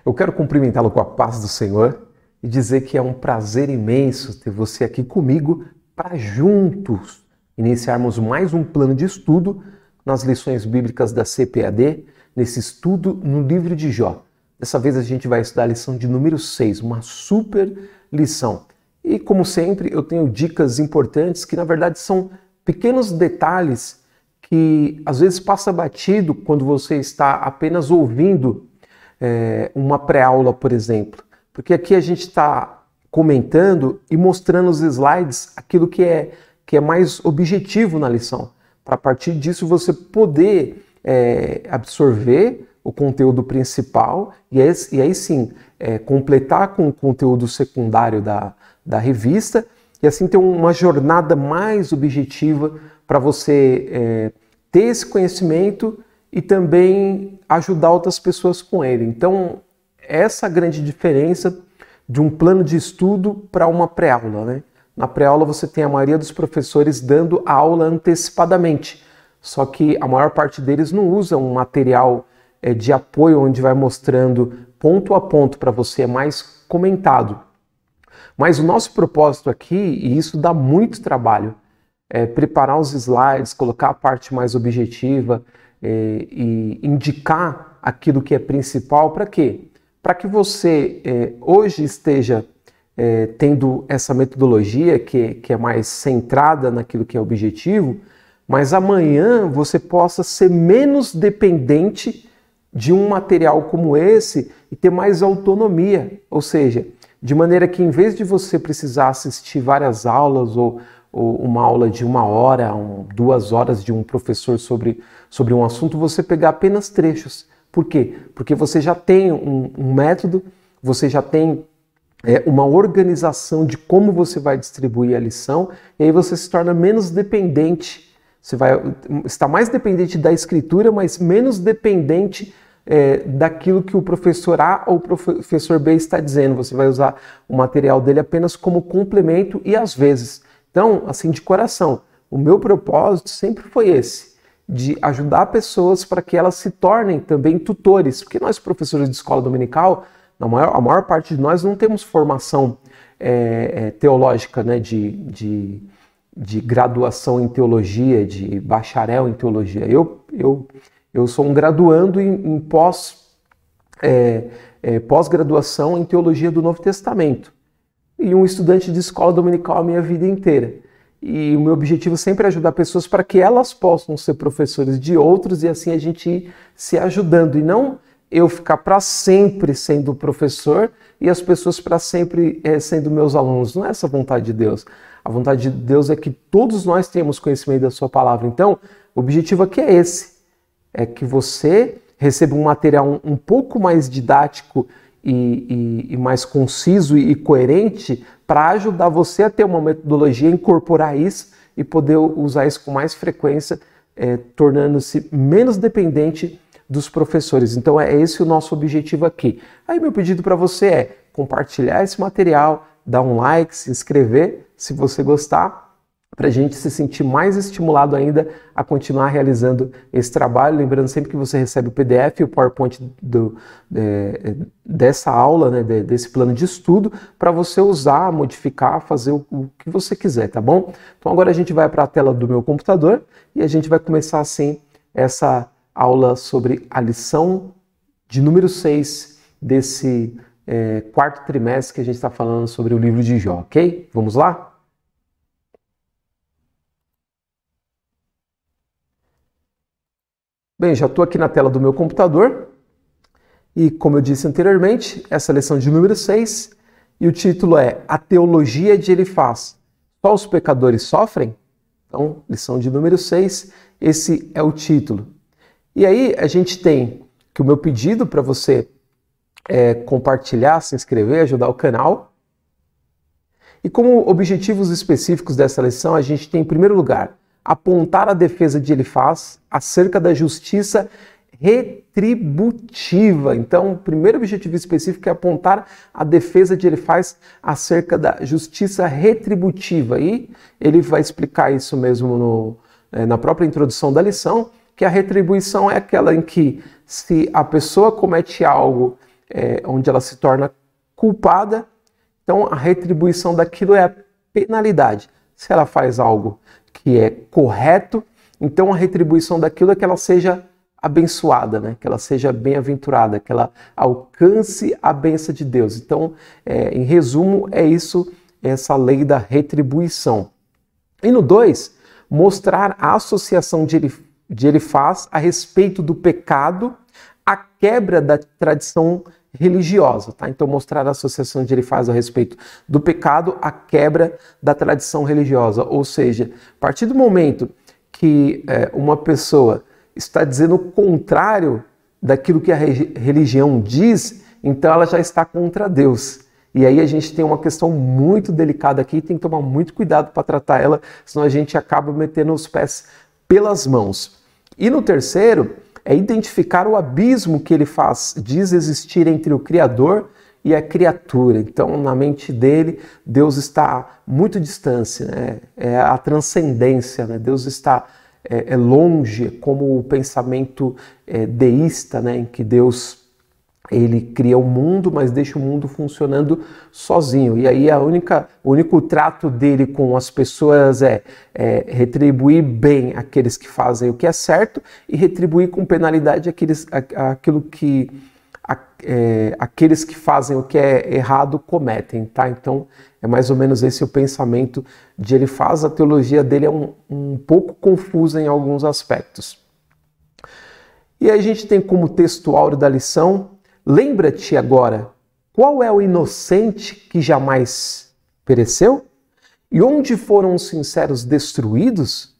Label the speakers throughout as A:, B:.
A: Eu quero cumprimentá-lo com a paz do Senhor e dizer que é um prazer imenso ter você aqui comigo para juntos iniciarmos mais um plano de estudo nas lições bíblicas da CPAD, nesse estudo no livro de Jó. Dessa vez a gente vai estudar a lição de número 6, uma super lição. E como sempre, eu tenho dicas importantes que na verdade são pequenos detalhes que às vezes passa batido quando você está apenas ouvindo uma pré-aula, por exemplo. Porque aqui a gente está comentando e mostrando os slides aquilo que é mais objetivo na lição, para a partir disso você poder absorver o conteúdo principal e aí sim completar com o conteúdo secundário da revista e assim ter uma jornada mais objetiva para você ter esse conhecimento e também ajudar outras pessoas com ele. Então, essa é a grande diferença de um plano de estudo para uma pré-aula, né? Na pré-aula você tem a maioria dos professores dando a aula antecipadamente, só que a maior parte deles não usa um material de apoio onde vai mostrando ponto a ponto para você, é mais comentado. Mas o nosso propósito aqui, e isso dá muito trabalho, é preparar os slides, colocar a parte mais objetiva e indicar aquilo que é principal. Para quê? Para que você hoje esteja tendo essa metodologia que é mais centrada naquilo que é objetivo, mas amanhã você possa ser menos dependente de um material como esse e ter mais autonomia, ou seja, de maneira que em vez de você precisar assistir várias aulas ou uma aula de 1 hora, 2 horas de um professor sobre um assunto, você pegar apenas trechos. Por quê? Porque você já tem um método, você já tem uma organização de como você vai distribuir a lição, e aí você se torna menos dependente. Você vai estar mais dependente da escritura, mas menos dependente daquilo que o professor A ou o professor B está dizendo. Você vai usar o material dele apenas como complemento e às vezes. Então, assim, de coração, o meu propósito sempre foi esse, de ajudar pessoas para que elas se tornem também tutores, porque nós, professores de escola dominical, a maior parte de nós não temos formação teológica, né, de graduação em teologia, de bacharel em teologia. Eu sou um graduando em pós-graduação em teologia do Novo Testamento e um estudante de escola dominical a minha vida inteira. E o meu objetivo sempre é ajudar pessoas para que elas possam ser professores de outros e assim a gente ir se ajudando. E não eu ficar para sempre sendo professor e as pessoas para sempre sendo meus alunos. Não é essa a vontade de Deus. A vontade de Deus é que todos nós tenhamos conhecimento da sua palavra. Então, o objetivo aqui é esse. É que você receba um material um pouco mais didático e mais conciso e coerente para ajudar você a ter uma metodologia, incorporar isso e poder usar isso com mais frequência, tornando-se menos dependente dos professores. Então é esse o nosso objetivo aqui. Aí meu pedido para você é compartilhar esse material, dar um like, se inscrever se você gostar, para a gente se sentir mais estimulado ainda a continuar realizando esse trabalho. Lembrando sempre que você recebe o PDF e o PowerPoint dessa aula, né, desse plano de estudo, para você usar, modificar, fazer o que você quiser, tá bom? Então agora a gente vai para a tela do meu computador e a gente vai começar assim essa aula sobre a lição de número 6 desse quarto trimestre que a gente está falando sobre o livro de Jó, ok? Vamos lá? Bem, já estou aqui na tela do meu computador e, como eu disse anteriormente, essa é a lição de número 6 e o título é A Teologia de Elifaz. Só os pecadores sofrem? Então, lição de número 6, esse é o título. E aí a gente tem que o meu pedido para você é compartilhar, se inscrever, ajudar o canal. E como objetivos específicos dessa lição, a gente tem, em primeiro lugar, apontar a defesa de Elifaz acerca da justiça retributiva. Então, o primeiro objetivo específico é apontar a defesa de Elifaz acerca da justiça retributiva. E ele vai explicar isso mesmo na própria introdução da lição, que a retribuição é aquela em que, se a pessoa comete algo onde ela se torna culpada. Então a retribuição daquilo é a penalidade. Se ela faz algo que é correto, então a retribuição daquilo é que ela seja abençoada, né? Que ela seja bem-aventurada, que ela alcance a bênção de Deus. Então, em resumo, é isso, essa lei da retribuição. E no 2, mostrar a associação de Elifaz a respeito do pecado, a quebra da tradição religiosa, tá? Então, mostrar a associação de Elifaz a respeito do pecado, a quebra da tradição religiosa. Ou seja, a partir do momento que uma pessoa está dizendo o contrário daquilo que a religião diz, então ela já está contra Deus. E aí a gente tem uma questão muito delicada aqui, tem que tomar muito cuidado para tratar ela, senão a gente acaba metendo os pés pelas mãos. E no 3, é identificar o abismo que ele diz existir entre o Criador e a criatura. Então, na mente dele, Deus está muito distante, né? É a transcendência, né? Deus está longe, como o pensamento deísta, né? Em que Deus ele cria o mundo, mas deixa o mundo funcionando sozinho. E aí o único trato dele com as pessoas é retribuir bem aqueles que fazem o que é certo e retribuir com penalidade aqueles que fazem o que é errado cometem, tá? Então é mais ou menos esse o pensamento de Elifaz. A teologia dele é um pouco confusa em alguns aspectos. E aí a gente tem como texto áureo da lição: lembra-te agora, qual é o inocente que jamais pereceu? E onde foram os sinceros destruídos?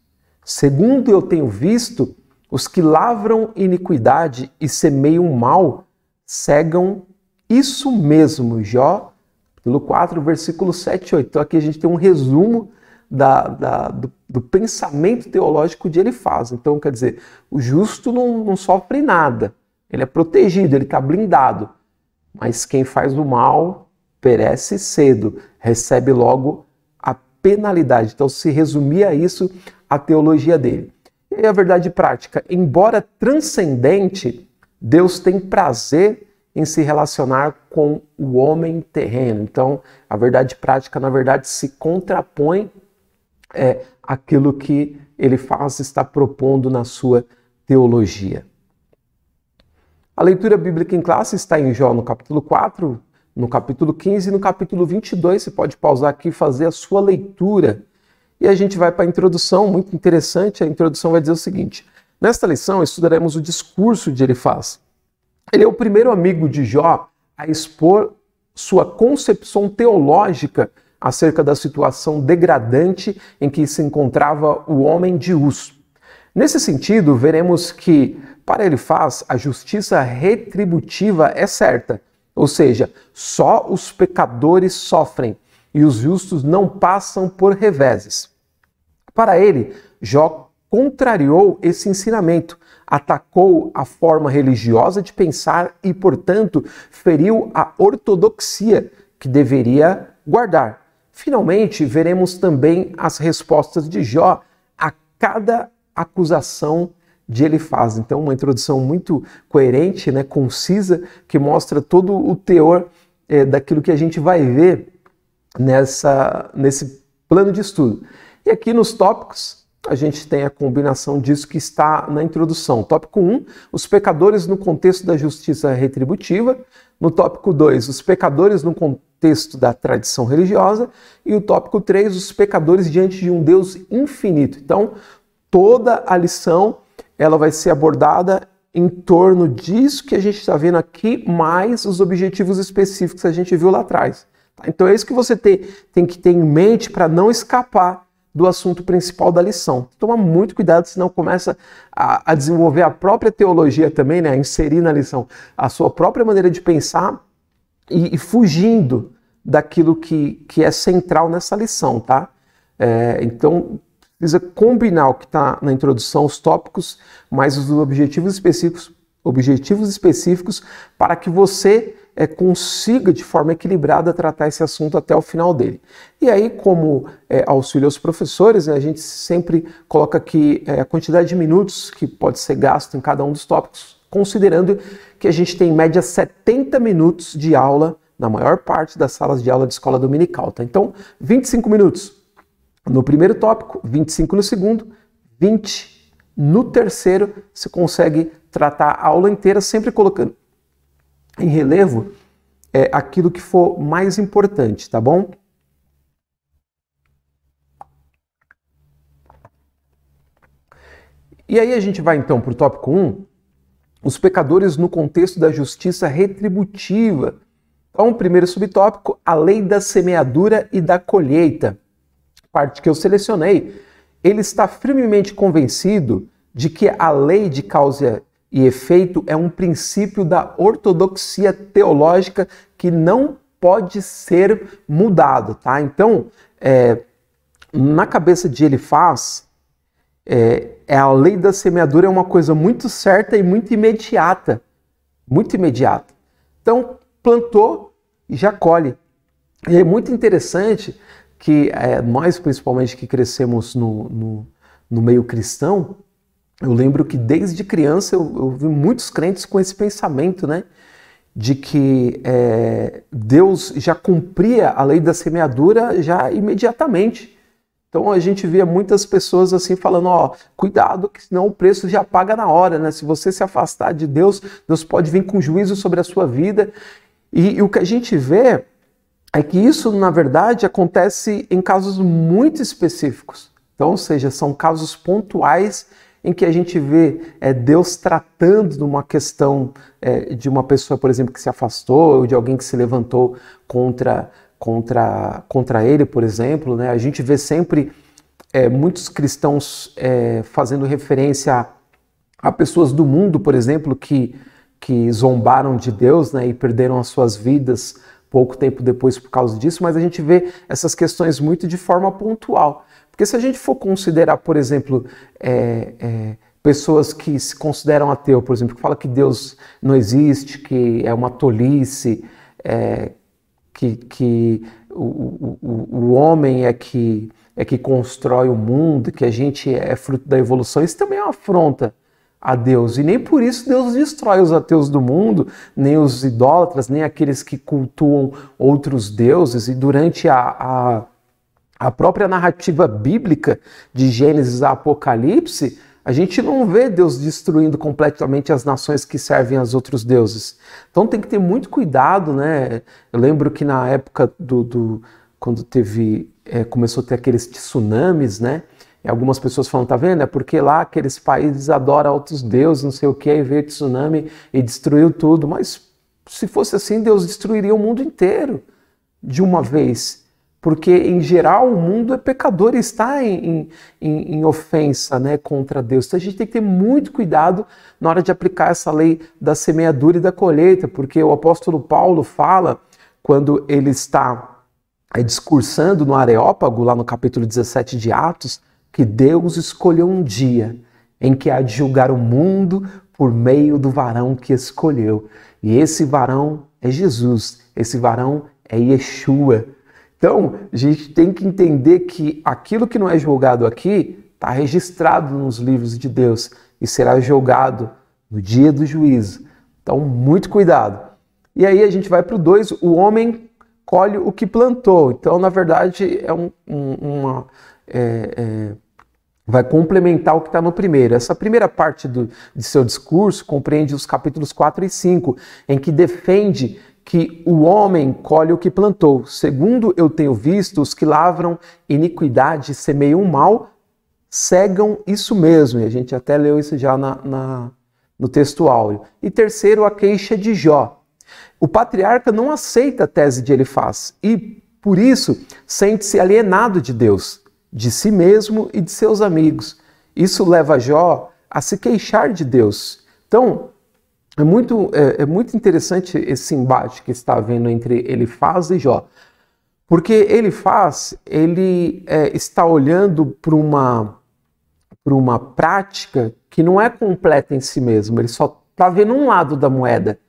A: Segundo eu tenho visto, os que lavram iniquidade e semeiam mal, cegam isso mesmo. Jó, capítulo 4, versículo 7 e 8. Então aqui a gente tem um resumo do pensamento teológico de Elifaz. Então, quer dizer, o justo não sofre nada. Ele é protegido, ele está blindado. Mas quem faz o mal perece cedo, recebe logo a penalidade. Então, se resumia a isso a teologia dele. E a verdade prática: embora transcendente, Deus tem prazer em se relacionar com o homem terreno. Então, a verdade prática, na verdade, se contrapõe àquilo que Elifaz está propondo na sua teologia. A leitura bíblica em classe está em Jó no capítulo 4, no capítulo 15 e no capítulo 22. Você pode pausar aqui e fazer a sua leitura. E a gente vai para a introdução, muito interessante. A introdução vai dizer o seguinte: nesta lição estudaremos o discurso de Elifaz. Ele é o primeiro amigo de Jó a expor sua concepção teológica acerca da situação degradante em que se encontrava o homem de Uz. Nesse sentido, veremos que, para Elifaz, a justiça retributiva é certa, ou seja, só os pecadores sofrem e os justos não passam por reveses. Para ele, Jó contrariou esse ensinamento, atacou a forma religiosa de pensar e, portanto, feriu a ortodoxia que deveria guardar. Finalmente, veremos também as respostas de Jó a cada acusação de Elifaz. Então, uma introdução muito coerente, né, concisa, que mostra todo o teor daquilo que a gente vai ver nesse plano de estudo. E aqui nos tópicos, a gente tem a combinação disso que está na introdução. Tópico 1, os pecadores no contexto da justiça retributiva. No tópico 2, os pecadores no contexto da tradição religiosa. E o tópico 3, os pecadores diante de um Deus infinito. Então, toda a lição ela vai ser abordada em torno disso que a gente está vendo aqui, mais os objetivos específicos que a gente viu lá atrás. Então é isso que você tem que ter em mente para não escapar do assunto principal da lição. Toma muito cuidado, senão começa a desenvolver a própria teologia também, né? A inserir na lição a sua própria maneira de pensar e fugindo daquilo que é central nessa lição, tá? Então, precisa combinar o que está na introdução, os tópicos, mais os objetivos específicos para que você consiga, de forma equilibrada, tratar esse assunto até o final dele. E aí, como auxílio aos professores, né, a gente sempre coloca aqui a quantidade de minutos que pode ser gasto em cada um dos tópicos. considerando que a gente tem em média 70 minutos de aula na maior parte das salas de aula de escola dominical, tá? Então, 25 minutos no primeiro tópico, 25 no segundo, 20 no terceiro, você consegue tratar a aula inteira sempre colocando em relevo aquilo que for mais importante, tá bom? E aí a gente vai então para o tópico 1, os pecadores no contexto da justiça retributiva. Então, o primeiro subtópico, a lei da semeadura e da colheita. Parte que eu selecionei, ele está firmemente convencido de que a lei de causa e efeito é um princípio da ortodoxia teológica que não pode ser mudado, tá? Então, na cabeça de Elifaz, a lei da semeadura é uma coisa muito certa e muito imediata. Muito imediata. Então, plantou e já colhe. E é muito interessante que nós, principalmente que crescemos no meio cristão, eu lembro que desde criança eu vi muitos crentes com esse pensamento, né? De que Deus já cumpria a lei da semeadura já imediatamente. Então a gente via muitas pessoas assim falando, cuidado que senão o preço já paga na hora, né? Se você se afastar de Deus, Deus pode vir com juízo sobre a sua vida. E o que a gente vê é que isso, na verdade, acontece em casos muito específicos. Então, ou seja, são casos pontuais em que a gente vê Deus tratando de uma questão de uma pessoa, por exemplo, que se afastou, ou de alguém que se levantou contra ele, por exemplo, né? A gente vê sempre muitos cristãos fazendo referência a pessoas do mundo, por exemplo, que zombaram de Deus, né, e perderam as suas vidas pouco tempo depois por causa disso, mas a gente vê essas questões muito de forma pontual. Porque se a gente for considerar, por exemplo, pessoas que se consideram ateu, por exemplo, que falam que Deus não existe, que é uma tolice, que o homem é que constrói o mundo, que a gente é fruto da evolução, isso também é uma afronta a Deus. E nem por isso Deus destrói os ateus do mundo, nem os idólatras, nem aqueles que cultuam outros deuses. E durante a própria narrativa bíblica de Gênesis a Apocalipse, a gente não vê Deus destruindo completamente as nações que servem aos outros deuses. Então tem que ter muito cuidado, né? Eu lembro que na época quando começou a ter aqueles tsunamis, né? E algumas pessoas falam, tá vendo? É porque lá aqueles países adoram outros deuses, não sei o que, aí veio o tsunami e destruiu tudo. Mas se fosse assim, Deus destruiria o mundo inteiro de uma vez. Porque, em geral, o mundo é pecador e está em ofensa, né, contra Deus. Então a gente tem que ter muito cuidado na hora de aplicar essa lei da semeadura e da colheita, porque o apóstolo Paulo fala, quando ele está discursando no Areópago, lá no capítulo 17 de Atos, que Deus escolheu um dia em que há de julgar o mundo por meio do varão que escolheu. E esse varão é Jesus, esse varão é Yeshua. Então, a gente tem que entender que aquilo que não é julgado aqui está registrado nos livros de Deus e será julgado no dia do juízo. Então, muito cuidado. E aí a gente vai para o 2, o homem colhe o que plantou. Então, na verdade, vai complementar o que está no primeiro. Essa primeira parte de seu discurso compreende os capítulos 4 e 5, em que defende que o homem colhe o que plantou. Segundo eu tenho visto, os que lavram iniquidade e semeiam mal, cegam isso mesmo. E a gente até leu isso já no texto áureo. E terceiro, a queixa de Jó. O patriarca não aceita a tese de Elifaz e, por isso, sente-se alienado de Deus, de si mesmo e de seus amigos. Isso leva Jó a se queixar de Deus. Então, é muito interessante esse embate que está havendo entre Elifaz e Jó. Porque Elifaz, ele está olhando para uma prática que não é completa em si mesmo, ele só está vendo um lado da moeda.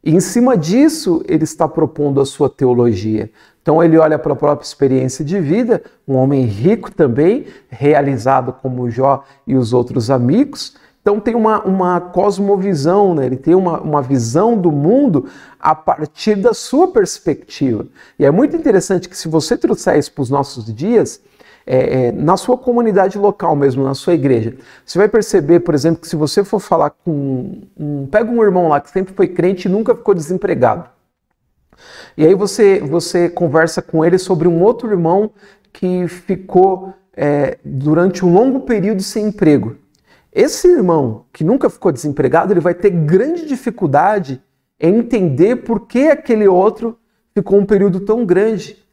A: E em cima disso, ele está propondo a sua teologia. Então ele olha para a própria experiência de vida, um homem rico também, realizado como Jó e os outros amigos, Então tem uma cosmovisão, né? Ele tem uma visão do mundo a partir da sua perspectiva. E é muito interessante que se você trouxer isso para os nossos dias, na sua comunidade local mesmo, na sua igreja, você vai perceber, por exemplo, que se você for falar pega um irmão lá que sempre foi crente e nunca ficou desempregado. E aí você conversa com ele sobre um outro irmão que ficou durante um longo período sem emprego. Esse irmão que nunca ficou desempregado, ele vai ter grande dificuldade em entender por que aquele outro ficou um período tão grande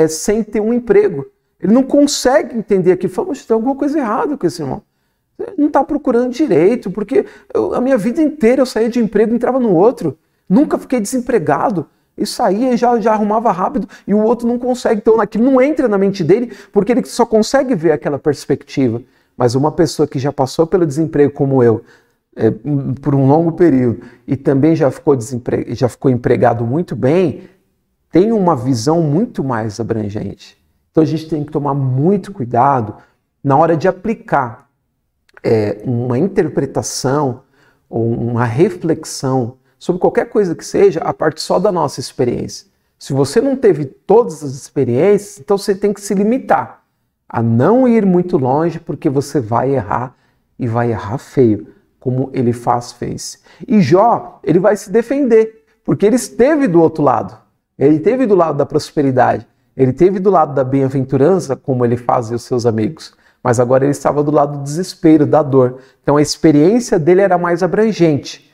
A: sem ter um emprego. Ele não consegue entender aquilo. Fala, tem alguma coisa errada com esse irmão. Ele não está procurando direito, porque a minha vida inteira eu saía de emprego e entrava no outro. Nunca fiquei desempregado. E saía e já arrumava rápido, e o outro não consegue. Então aquilo não entra na mente dele, porque ele só consegue ver aquela perspectiva. Mas uma pessoa que já passou pelo desemprego como eu, por um longo período, e também já ficou empregado muito bem, tem uma visão muito mais abrangente. Então a gente tem que tomar muito cuidado na hora de aplicar uma interpretação ou uma reflexão sobre qualquer coisa que seja, a parte só da nossa experiência. Se você não teve todas as experiências, então você tem que se limitar a não ir muito longe, porque você vai errar e vai errar feio, como ele fez. E Jó, ele vai se defender, porque ele esteve do outro lado. Ele esteve do lado da prosperidade, ele esteve do lado da bem-aventurança, como ele faz e os seus amigos. Mas agora ele estava do lado do desespero, da dor. Então a experiência dele era mais abrangente.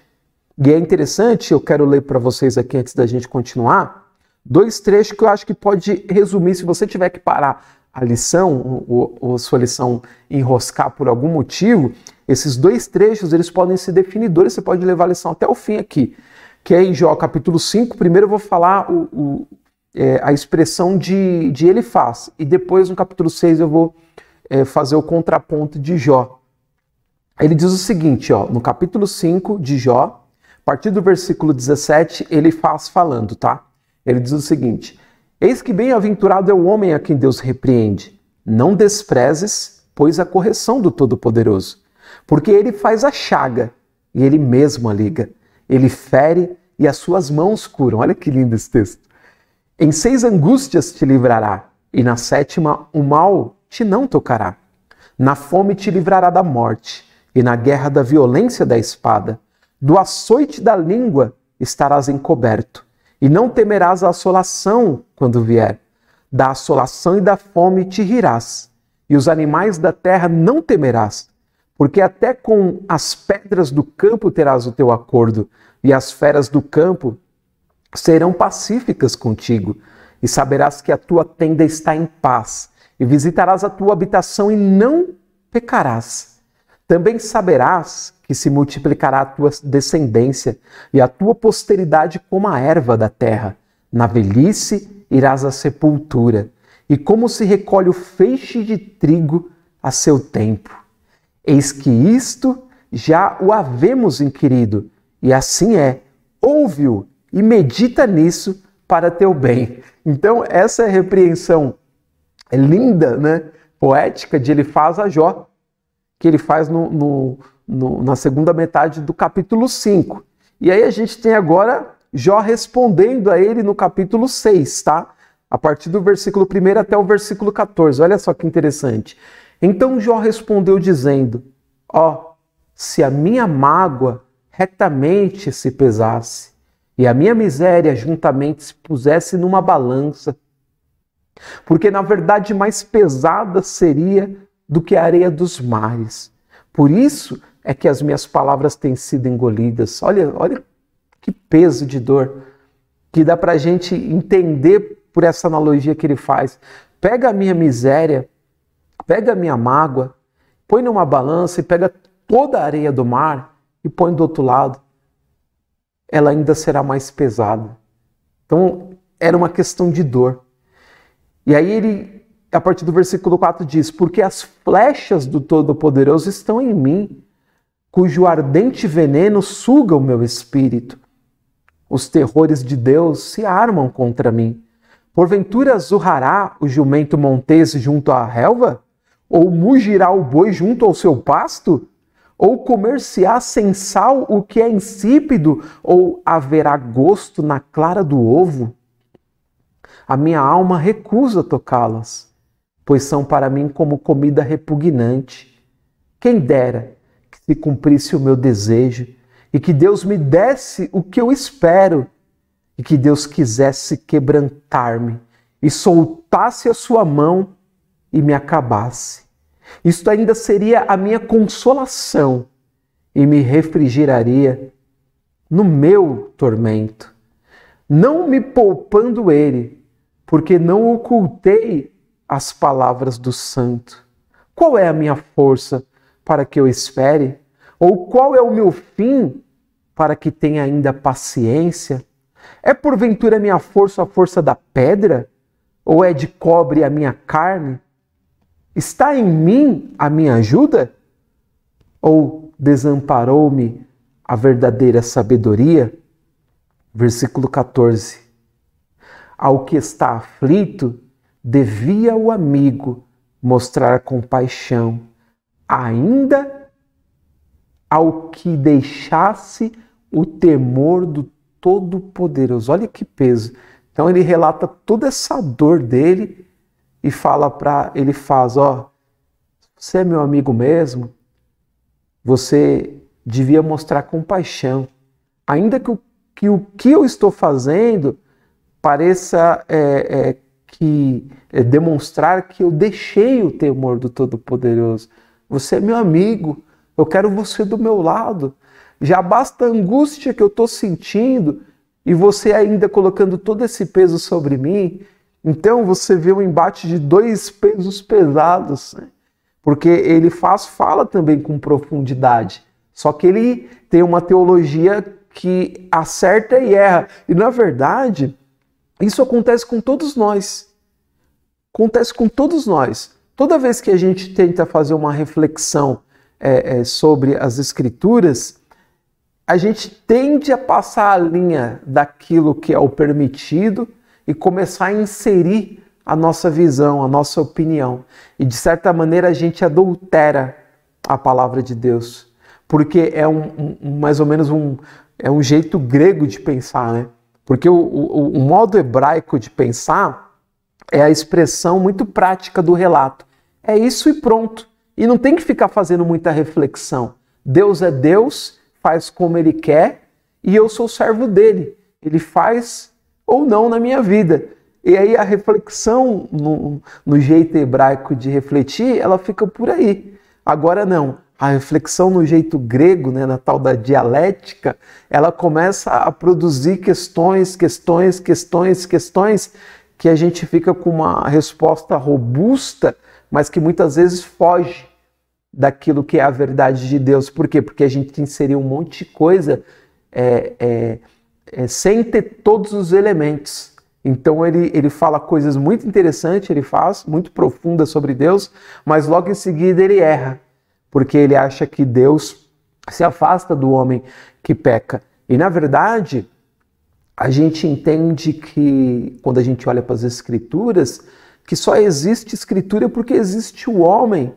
A: E é interessante, eu quero ler para vocês aqui antes da gente continuar, 2 trechos que eu acho que pode resumir, se você tiver que parar a lição, ou sua lição enroscar por algum motivo, esses 2 trechos eles podem ser definidores, você pode levar a lição até o fim aqui, que é em Jó capítulo 5, primeiro eu vou falar a expressão de Elifaz, e depois no capítulo 6 eu vou fazer o contraponto de Jó. Ele diz o seguinte, no capítulo 5 de Jó, a partir do versículo 17, ele faz falando, tá? Ele diz o seguinte: eis que bem-aventurado é o homem a quem Deus repreende. Não desprezes, pois, a correção do Todo-Poderoso. Porque ele faz a chaga, e ele mesmo a liga. Ele fere, e as suas mãos curam. Olha que lindo esse texto. Em 6 angústias te livrará, e na 7ª o mal te não tocará. Na fome te livrará da morte, e na guerra da violência da espada. Do açoite da língua estarás encoberto, e não temerás a assolação quando vier. Da assolação e da fome te rirás, e os animais da terra não temerás, porque até com as pedras do campo terás o teu acordo, e as feras do campo serão pacíficas contigo, e saberás que a tua tenda está em paz, e visitarás a tua habitação e não pecarás. Também saberás que se multiplicará a tua descendência e a tua posteridade como a erva da terra. Na velhice irás à sepultura, e como se recolhe o feixe de trigo a seu tempo. Eis que isto já o havemos inquirido, e assim é. Ouve-o e medita nisso para teu bem. Então essa é a repreensão linda, né, poética de Elifaz a Jó, que ele faz na segunda metade do capítulo 5. E aí a gente tem agora Jó respondendo a ele no capítulo 6, tá? A partir do versículo 1 até o versículo 14. Olha só que interessante. Então Jó respondeu dizendo: se a minha mágoa retamente se pesasse, e a minha miséria juntamente se pusesse numa balança, porque na verdade mais pesada seria do que a areia dos mares. Por isso é que as minhas palavras têm sido engolidas. Olha que peso de dor que dá pra gente entender por essa analogia que ele faz. Pega a minha miséria, pega a minha mágoa, põe numa balança e pega toda a areia do mar e põe do outro lado. Ela ainda será mais pesada. Então, era uma questão de dor. E aí ele, a partir do versículo 4 diz: porque as flechas do Todo-Poderoso estão em mim, cujo ardente veneno suga o meu espírito. Os terrores de Deus se armam contra mim. Porventura zurrará o jumento montês junto à relva? Ou mugirá o boi junto ao seu pasto? Ou comer-se-á sem sal o que é insípido? Ou haverá gosto na clara do ovo? A minha alma recusa tocá-las, pois são para mim como comida repugnante. Quem dera que se cumprisse o meu desejo, e que Deus me desse o que eu espero, e que Deus quisesse quebrantar-me, e soltasse a sua mão e me acabasse. Isto ainda seria a minha consolação, e me refrigeraria no meu tormento, não me poupando ele, porque não ocultei as palavras do santo. Qual é a minha força para que eu espere? Ou qual é o meu fim para que tenha ainda paciência? É porventura minha força a força da pedra? Ou é de cobre a minha carne? Está em mim a minha ajuda? Ou desamparou-me a verdadeira sabedoria? Versículo 14. Ao que está aflito, devia o amigo mostrar compaixão, ainda ao que deixasse o temor do Todo-Poderoso. Olha que peso. Então ele relata toda essa dor dele e você é meu amigo mesmo, você devia mostrar compaixão, ainda que o que eu estou fazendo pareça demonstrar que eu deixei o temor do Todo-Poderoso. Você é meu amigo, eu quero você do meu lado. Já basta a angústia que eu estou sentindo e você ainda colocando todo esse peso sobre mim. Então você vê um embate de dois pesos pesados, né? Porque ele fala também com profundidade, só que ele tem uma teologia que acerta e erra. E na verdade, isso acontece com todos nós. Acontece com todos nós. Toda vez que a gente tenta fazer uma reflexão sobre as Escrituras, a gente tende a passar a linha daquilo que é o permitido e começar a inserir a nossa visão, a nossa opinião. E de certa maneira a gente adultera a palavra de Deus, porque é mais ou menos um jeito grego de pensar, né? Porque o modo hebraico de pensar é a expressão muito prática do relato. É isso e pronto. E não tem que ficar fazendo muita reflexão. Deus é Deus, faz como Ele quer e eu sou servo dele. Ele faz ou não na minha vida. E aí a reflexão no jeito hebraico de refletir, ela fica por aí. Agora não. A reflexão no jeito grego, né, na tal da dialética, ela começa a produzir questões, que a gente fica com uma resposta robusta, mas que muitas vezes foge daquilo que é a verdade de Deus. Por quê? Porque a gente inseriu um monte de coisa sem ter todos os elementos. Então ele fala coisas muito interessantes, ele faz, muito profundas sobre Deus, mas logo em seguida ele erra, porque ele acha que Deus se afasta do homem que peca. E na verdade, a gente entende que, quando a gente olha para as Escrituras, que só existe Escritura porque existe o homem.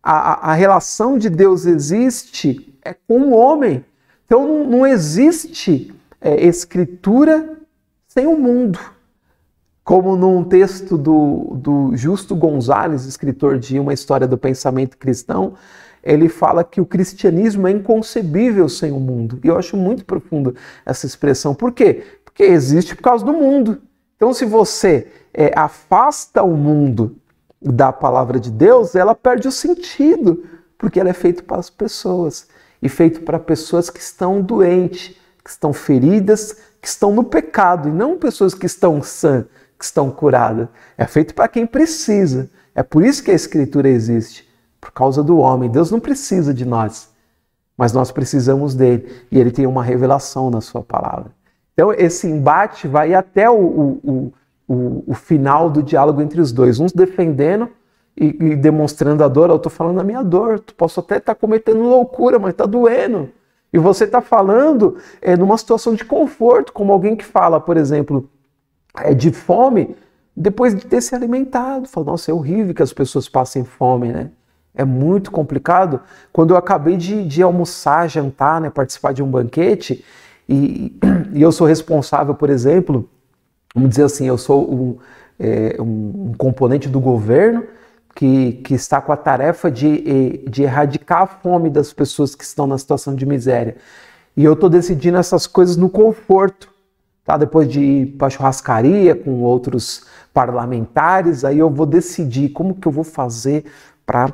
A: A relação de Deus existe com o homem. Então não existe Escritura sem o mundo. Como num texto do Justo Gonzalez, escritor de Uma História do Pensamento Cristão, ele fala que o cristianismo é inconcebível sem o mundo. E eu acho muito profundo essa expressão. Por quê? Porque existe por causa do mundo. Então, se você afasta o mundo da palavra de Deus, ela perde o sentido, porque ela é feita para as pessoas. E feita para pessoas que estão doentes, que estão feridas, que estão no pecado, e não pessoas que estão sãs, que estão curadas. É feito para quem precisa. É por isso que a Escritura existe. Por causa do homem. Deus não precisa de nós, mas nós precisamos dele. E ele tem uma revelação na sua palavra. Então esse embate vai até o final do diálogo entre os dois. Uns defendendo e demonstrando a dor. Eu estou falando da minha dor. Tu posso até estar cometendo loucura, mas está doendo. E você está falando numa situação de conforto, como alguém que fala, por exemplo, de fome, depois de ter se alimentado. Fala, nossa, é horrível que as pessoas passem fome, né? É muito complicado. Quando eu acabei de almoçar, jantar, né, participar de um banquete, e eu sou responsável, por exemplo, vamos dizer assim, eu sou um componente do governo que está com a tarefa de erradicar a fome das pessoas que estão na situação de miséria. E eu estou decidindo essas coisas no conforto, tá? Depois de ir para a churrascaria com outros parlamentares, aí eu vou decidir como que eu vou fazer para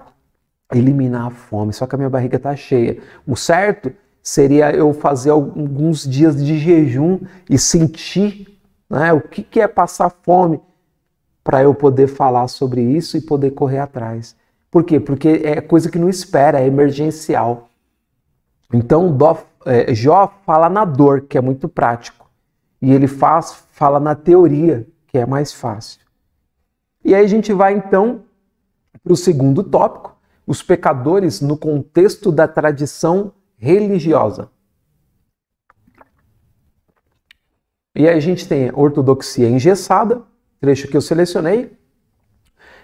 A: eliminar a fome. Só que a minha barriga está cheia. O certo seria eu fazer alguns dias de jejum e sentir, né, o que é passar fome, para eu poder falar sobre isso e poder correr atrás. Por quê? Porque é coisa que não espera, é emergencial. Então Jó fala na dor, que é muito prático, e ele fala na teoria, que é mais fácil. E aí a gente vai então para o segundo tópico, os pecadores no contexto da tradição religiosa. E aí a gente tem a ortodoxia engessada, trecho que eu selecionei.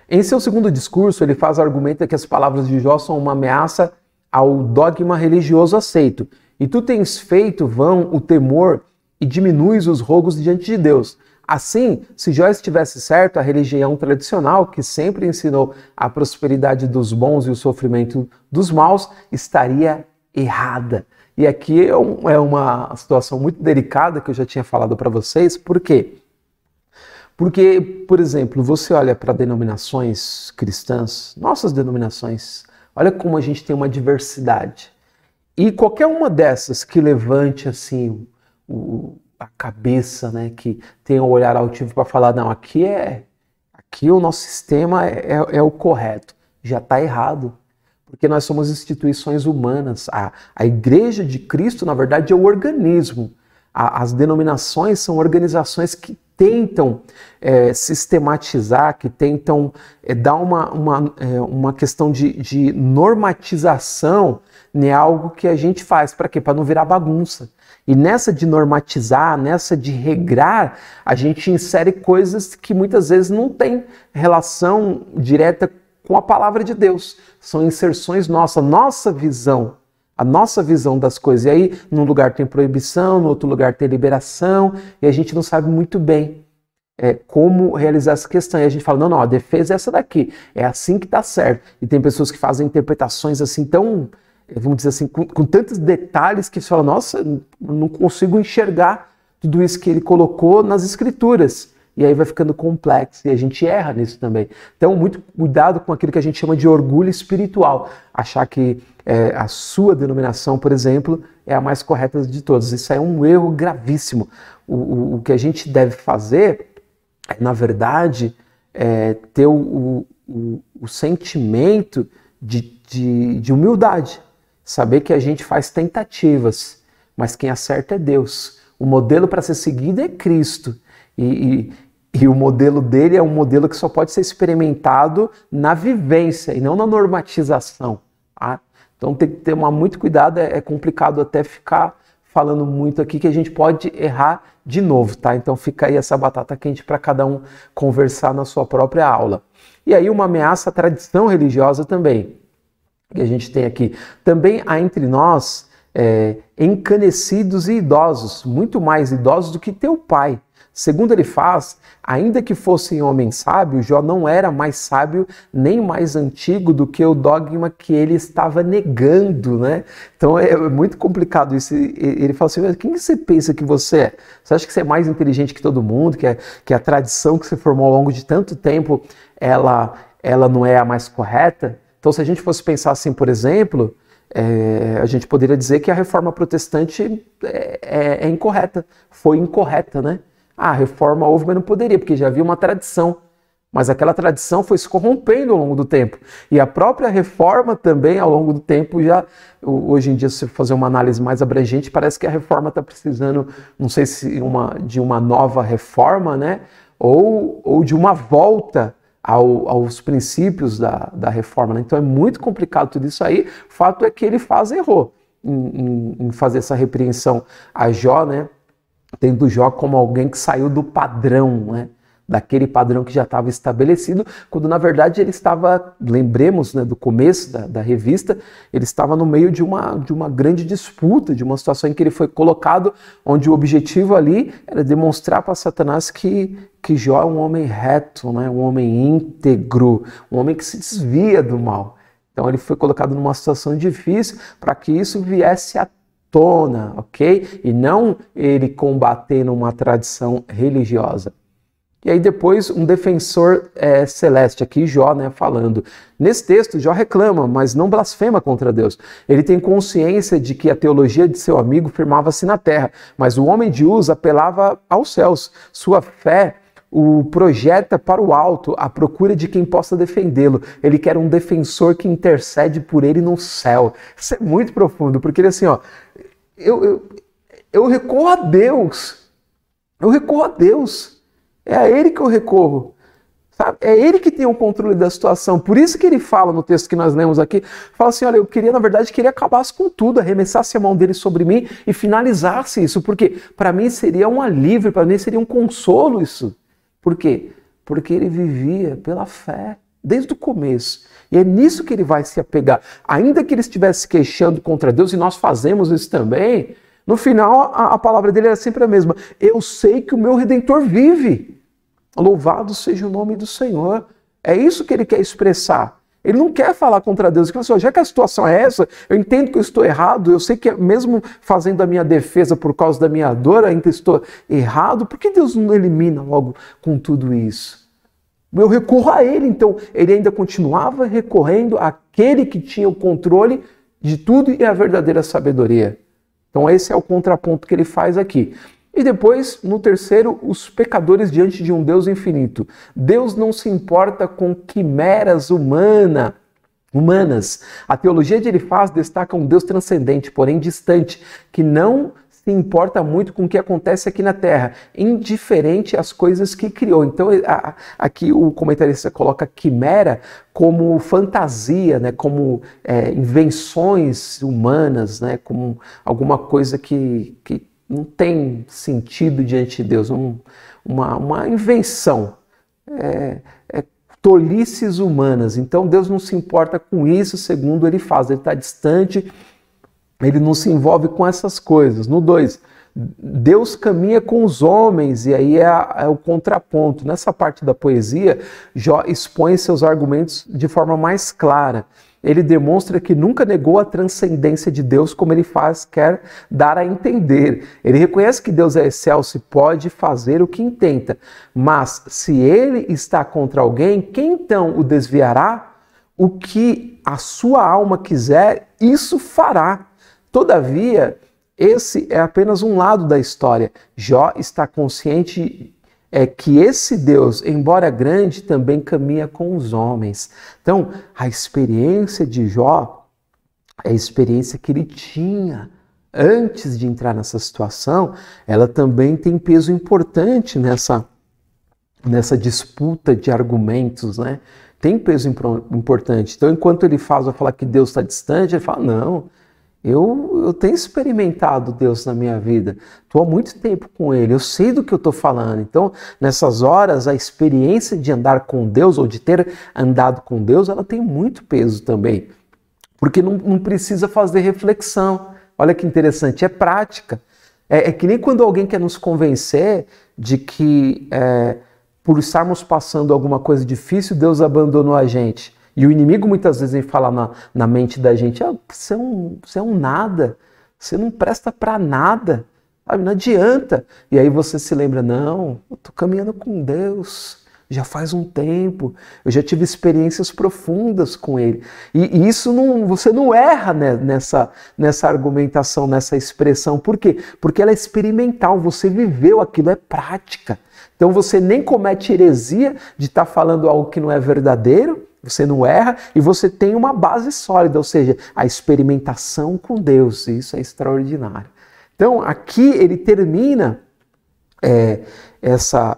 A: Em seu segundo discurso, ele argumenta que as palavras de Jó são uma ameaça ao dogma religioso aceito. E tu tens feito vão o temor e diminuis os rogos diante de Deus. Assim, se Jó estivesse certo, a religião tradicional, que sempre ensinou a prosperidade dos bons e o sofrimento dos maus, estaria errada. E aqui é uma situação muito delicada que eu já tinha falado para vocês. Por quê? Porque, por exemplo, você olha para denominações cristãs, nossas denominações, olha como a gente tem uma diversidade. E qualquer uma dessas que levante assim a cabeça, né, que tenha um olhar altivo para falar, não, aqui o nosso sistema é o correto, já está errado. Porque nós somos instituições humanas. A Igreja de Cristo, na verdade, é o organismo. As denominações são organizações que tentam sistematizar, que tentam dar uma questão de normatização em algo que a gente faz. Para quê? Para não virar bagunça. E nessa de normatizar, nessa de regrar, a gente insere coisas que muitas vezes não têm relação direta com a palavra de Deus. São inserções nossas, a nossa visão das coisas. E aí, num lugar tem proibição, no outro lugar tem liberação, e a gente não sabe muito bem como realizar essa questão. E a gente fala, não, a defesa é essa daqui, é assim que está certo. E tem pessoas que fazem interpretações assim tão, vamos dizer assim, com tantos detalhes que você fala, nossa, eu não consigo enxergar tudo isso que ele colocou nas escrituras. E aí vai ficando complexo, e a gente erra nisso também. Então, muito cuidado com aquilo que a gente chama de orgulho espiritual. Achar que a sua denominação, por exemplo, é a mais correta de todas. Isso é um erro gravíssimo. O que a gente deve fazer, na verdade, ter o sentimento de humildade. Saber que a gente faz tentativas, mas quem acerta é Deus. O modelo para ser seguido é Cristo. E o modelo dele é um modelo que só pode ser experimentado na vivência e não na normatização. Tá? Então tem que ter muito cuidado, é complicado até ficar falando muito aqui que a gente pode errar de novo, tá? Então fica aí essa batata quente para cada um conversar na sua própria aula. E aí uma ameaça à tradição religiosa também, que a gente tem aqui. Também há entre nós encanecidos e idosos, muito mais idosos do que teu pai. Segundo ele faz, ainda que fosse homem sábio, Jó não era mais sábio nem mais antigo do que o dogma que ele estava negando, né? Então é muito complicado isso. Ele fala assim, quem você pensa que você é? Você acha que você é mais inteligente que todo mundo, que a tradição que você formou ao longo de tanto tempo, ela não é a mais correta? Então se a gente fosse pensar assim, por exemplo, a gente poderia dizer que a reforma protestante é incorreta, foi incorreta, né? A reforma houve, mas não poderia, porque já havia uma tradição. Mas aquela tradição foi se corrompendo ao longo do tempo. E a própria reforma também, ao longo do tempo, hoje em dia, se você fazer uma análise mais abrangente, parece que a reforma está precisando, não sei se de uma nova reforma, né? Ou de uma volta aos princípios da reforma. Né? Então é muito complicado tudo isso aí. O fato é que ele errou em fazer essa repreensão a Jó, né? Tendo Jó como alguém que saiu do padrão, né, daquele padrão que já estava estabelecido, quando na verdade ele estava, lembremos, né, do começo da revista, ele estava no meio de uma grande disputa, de uma situação em que ele foi colocado, onde o objetivo ali era demonstrar para Satanás que Jó é um homem reto, né, um homem íntegro, um homem que se desvia do mal. Então ele foi colocado numa situação difícil para que isso viesse à tona, ok? E não ele combatendo uma tradição religiosa. E aí depois um defensor celeste, aqui Jó, né, falando. Nesse texto, Jó reclama, mas não blasfema contra Deus. Ele tem consciência de que a teologia de seu amigo firmava-se na terra, mas o homem de Uz apelava aos céus. Sua fé o projeta para o alto, à procura de quem possa defendê-lo. Ele quer um defensor que intercede por ele no céu. Isso é muito profundo, porque ele assim, ó, eu recorro a Deus. Eu recorro a Deus. É a Ele que eu recorro. Sabe? É Ele que tem o controle da situação. Por isso que ele fala no texto que nós lemos aqui, fala assim, olha, eu queria, na verdade, que ele acabasse com tudo, arremessasse a mão dele sobre mim e finalizasse isso, porque para mim seria um alívio, para mim seria um consolo isso. Por quê? Porque ele vivia pela fé, desde o começo. E é nisso que ele vai se apegar. Ainda que ele estivesse queixando contra Deus, e nós fazemos isso também, no final a palavra dele era sempre a mesma. Eu sei que o meu Redentor vive. Louvado seja o nome do Senhor. É isso que ele quer expressar. Ele não quer falar contra Deus. Ele fala assim, já que a situação é essa, eu entendo que eu estou errado, eu sei que mesmo fazendo a minha defesa por causa da minha dor, ainda estou errado. Por que Deus não elimina logo com tudo isso? Eu recorro a Ele. Então, ele ainda continuava recorrendo àquele que tinha o controle de tudo e a verdadeira sabedoria. Então, esse é o contraponto que ele faz aqui. E depois, no terceiro, os pecadores diante de um Deus infinito. Deus não se importa com quimeras humanas. A teologia de Elifaz destaca um Deus transcendente, porém distante, que não se importa muito com o que acontece aqui na Terra, indiferente às coisas que criou. Então, aqui o comentarista coloca quimera como fantasia, né, como invenções humanas, né, como alguma coisa que não tem sentido diante de Deus, uma invenção, tolices humanas. Então Deus não se importa com isso, segundo ele faz, ele está distante, ele não se envolve com essas coisas. No 2, Deus caminha com os homens, e aí é o contraponto. Nessa parte da poesia, Jó expõe seus argumentos de forma mais clara. Ele demonstra que nunca negou a transcendência de Deus, como ele quer dar a entender. Ele reconhece que Deus é excelso e pode fazer o que intenta. Mas se ele está contra alguém, quem então o desviará? O que a sua alma quiser, isso fará. Todavia, esse é apenas um lado da história. Jó está consciente que esse Deus, embora grande, também caminha com os homens. Então, a experiência de Jó é a experiência que ele tinha antes de entrar nessa situação. Ela também tem peso importante nessa disputa de argumentos, né? Tem peso importante. Então, enquanto ele vai falar que Deus está distante, ele fala, não, eu tenho experimentado Deus na minha vida, estou há muito tempo com Ele, eu sei do que eu estou falando. Então, nessas horas, a experiência de andar com Deus, ou de ter andado com Deus, ela tem muito peso também, porque não precisa fazer reflexão. Olha que interessante, é prática. É que nem quando alguém quer nos convencer de que por estarmos passando alguma coisa difícil, Deus abandonou a gente. E o inimigo muitas vezes vem falar na mente da gente, você é um nada, você não presta para nada, sabe? Não adianta. E aí você se lembra, não, eu estou caminhando com Deus, já faz um tempo, eu já tive experiências profundas com Ele. E isso você não erra, né, nessa argumentação, nessa expressão. Por quê? Porque ela é experimental, você viveu aquilo, é prática. Então você nem comete heresia de estar falando algo que não é verdadeiro, você não erra e você tem uma base sólida, ou seja, a experimentação com Deus. Isso é extraordinário. Então, aqui ele termina essa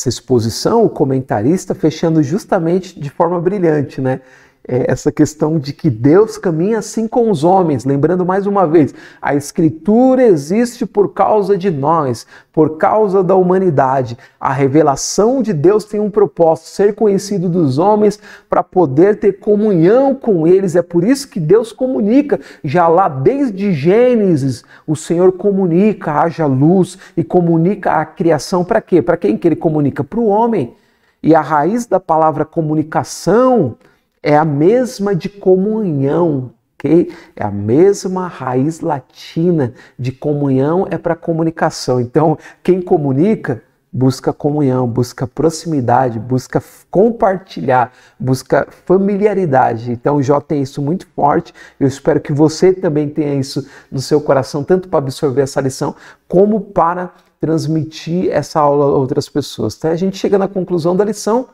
A: exposição, o comentarista, fechando justamente de forma brilhante, né? essa questão de que Deus caminha assim com os homens. Lembrando mais uma vez, a Escritura existe por causa de nós, por causa da humanidade. A revelação de Deus tem um propósito, ser conhecido dos homens para poder ter comunhão com eles. É por isso que Deus comunica. Já lá desde Gênesis, o Senhor comunica, haja luz, e comunica a criação para quê? Para quem que ele comunica? Para o homem. E a raiz da palavra comunicação é a mesma de comunhão, ok? É a mesma raiz latina de comunhão, é para comunicação. Então, quem comunica busca comunhão, busca proximidade, busca compartilhar, busca familiaridade. Então, Jó tem isso muito forte. Eu espero que você também tenha isso no seu coração, tanto para absorver essa lição, como para transmitir essa aula a outras pessoas. Então, a gente chega na conclusão da lição.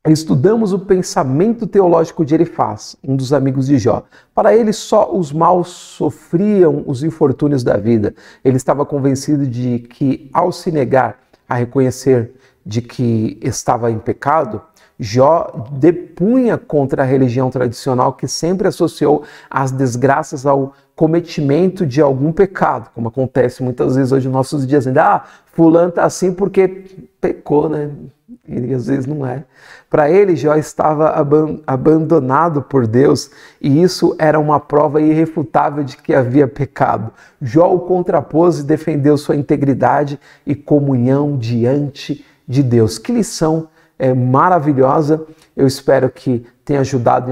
A: Estudamos o pensamento teológico de Elifaz, um dos amigos de Jó. Para ele, só os maus sofriam os infortúnios da vida. Ele estava convencido de que, ao se negar a reconhecer de que estava em pecado, Jó depunha contra a religião tradicional que sempre associou as desgraças ao cometimento de algum pecado, como acontece muitas vezes hoje nos nossos dias. Fulano está assim porque pecou, né? E às vezes não é. Para ele, Jó estava abandonado por Deus, e isso era uma prova irrefutável de que havia pecado. Jó o contrapôs e defendeu sua integridade e comunhão diante de Deus. Que lição maravilhosa! Eu espero que tenha ajudado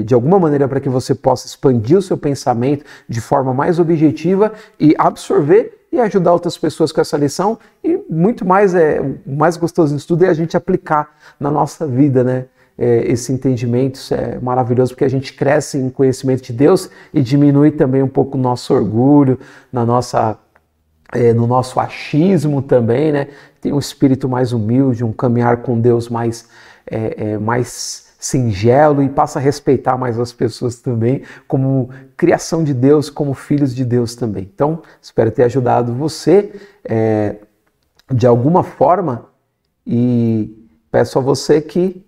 A: de alguma maneira para que você possa expandir o seu pensamento de forma mais objetiva e absorver e ajudar outras pessoas com essa lição. E muito mais, o mais gostoso do estudo é a gente aplicar na nossa vida, né? Esse entendimento, isso é maravilhoso, porque a gente cresce em conhecimento de Deus e diminui também um pouco o nosso orgulho, no nosso achismo também, né? Tem um espírito mais humilde, um caminhar com Deus mais singelo, e passa a respeitar mais as pessoas também, como criação de Deus, como filhos de Deus também. Então, espero ter ajudado você de alguma forma, e peço a você que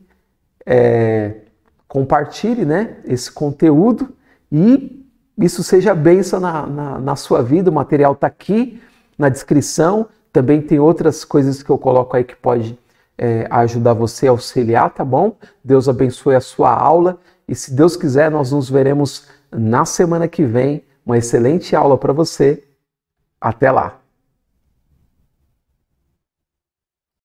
A: compartilhe, né, esse conteúdo, e isso seja bênção na sua vida. O material está aqui na descrição. Também tem outras coisas que eu coloco aí que pode ajudar você a auxiliar, tá bom? Deus abençoe a sua aula, e se Deus quiser, nós nos veremos na semana que vem. Uma excelente aula para você. Até lá!